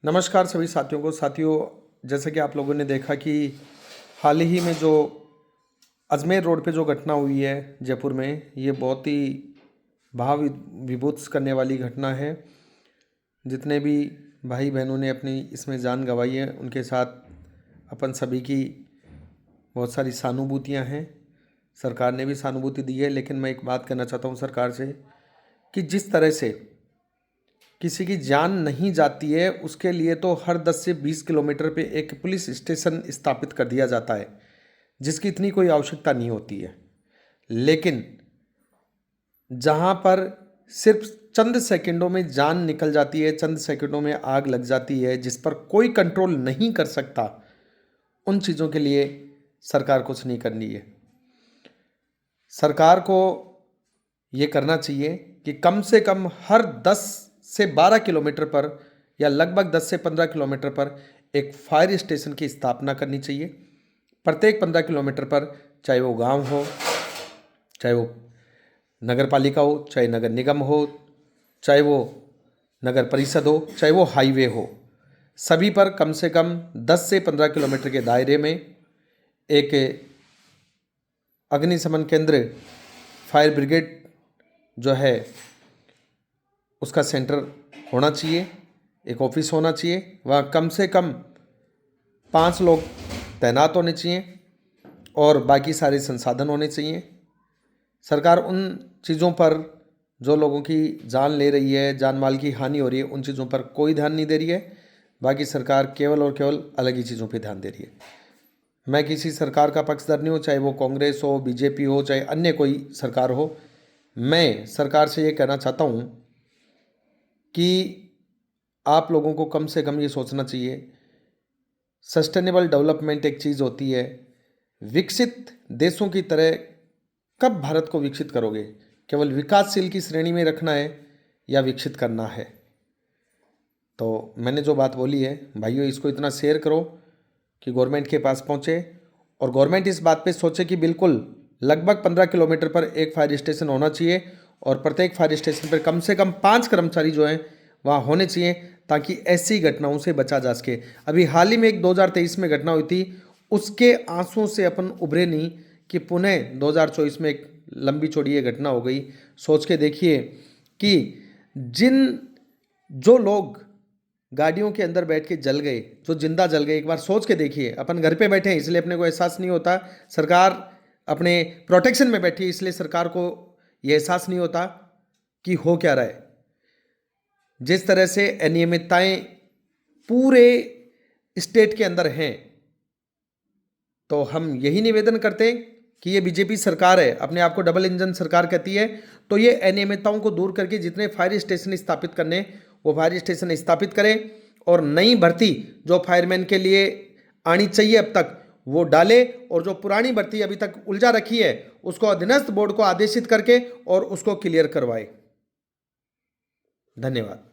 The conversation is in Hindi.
नमस्कार सभी साथियों को। जैसे कि आप लोगों ने देखा कि हाल ही में जो अजमेर रोड पे जो घटना हुई है जयपुर में, ये बहुत ही भाव विभूत करने वाली घटना है। जितने भी भाई बहनों ने अपनी इसमें जान गंवाई है, उनके साथ अपन सभी की बहुत सारी सहानुभूतियाँ हैं। सरकार ने भी सहानुभूति दी है, लेकिन मैं एक बात कहना चाहता हूँ सरकार से कि जिस तरह से किसी की जान नहीं जाती है, उसके लिए तो हर 10 से 20 किलोमीटर पे एक पुलिस स्टेशन स्थापित कर दिया जाता है, जिसकी इतनी कोई आवश्यकता नहीं होती है। लेकिन जहाँ पर सिर्फ चंद सेकंडों में जान निकल जाती है, चंद सेकंडों में आग लग जाती है, जिस पर कोई कंट्रोल नहीं कर सकता, उन चीज़ों के लिए सरकार कुछ नहीं करनी है। सरकार को ये करना चाहिए कि कम से कम हर 10 से 12 किलोमीटर पर या लगभग 10 से 15 किलोमीटर पर एक फायर स्टेशन की स्थापना करनी चाहिए। प्रत्येक 15 किलोमीटर पर, चाहे वो गांव हो, चाहे वो नगर पालिका हो, चाहे नगर निगम हो, चाहे वो नगर परिषद हो, चाहे वो हाईवे हो, सभी पर कम से कम 10 से 15 किलोमीटर के दायरे में एक अग्निशमन केंद्र, फायर ब्रिगेड जो है उसका सेंटर होना चाहिए, एक ऑफिस होना चाहिए। वहाँ कम से कम 5 लोग तैनात होने चाहिए और बाकी सारे संसाधन होने चाहिए। सरकार उन चीज़ों पर, जो लोगों की जान ले रही है, जान माल की हानि हो रही है, उन चीज़ों पर कोई ध्यान नहीं दे रही है। बाकी सरकार केवल और केवल अलग ही चीज़ों पर ध्यान दे रही है। मैं किसी सरकार का पक्षधर नहीं हूँ, चाहे वो कांग्रेस हो, बीजेपी हो, चाहे अन्य कोई सरकार हो। मैं सरकार से ये कहना चाहता हूँ कि आप लोगों को कम से कम ये सोचना चाहिए, सस्टेनेबल डेवलपमेंट एक चीज़ होती है। विकसित देशों की तरह कब भारत को विकसित करोगे? केवल विकासशील की श्रेणी में रखना है या विकसित करना है? तो मैंने जो बात बोली है भाइयों, इसको इतना शेयर करो कि गवर्नमेंट के पास पहुँचे और गवर्नमेंट इस बात पे सोचे कि बिल्कुल लगभग 15 किलोमीटर पर एक फायर स्टेशन होना चाहिए और प्रत्येक फायर स्टेशन पर कम से कम 5 कर्मचारी जो हैं वहाँ होने चाहिए, ताकि ऐसी घटनाओं से बचा जा सके। अभी हाल ही में एक 2023 में घटना हुई थी, उसके आंसुओं से अपन उभरे नहीं कि पुनः 2024 में एक लंबी चौड़ी ये घटना हो गई। सोच के देखिए कि जो लोग गाड़ियों के अंदर बैठ के जल गए, जो जिंदा जल गए, एक बार सोच के देखिए। अपन घर पे बैठे हैं इसलिए अपने को एहसास नहीं होता, सरकार अपने प्रोटेक्शन में बैठी है इसलिए सरकार को ये एहसास नहीं होता कि हो क्या रहा है। जिस तरह से अनियमितताएं पूरे स्टेट के अंदर हैं, तो हम यही निवेदन करते हैं कि ये बीजेपी सरकार है, अपने आप को डबल इंजन सरकार कहती है, तो ये अनियमितताओं को दूर करके जितने फायर स्टेशन स्थापित करने वो फायर स्टेशन स्थापित करें और नई भर्ती जो फायरमैन के लिए आनी चाहिए अब तक वो डाले, और जो पुरानी भर्ती अभी तक उलझा रखी है उसको अधीनस्थ बोर्ड को आदेशित करके और उसको क्लियर करवाए। धन्यवाद।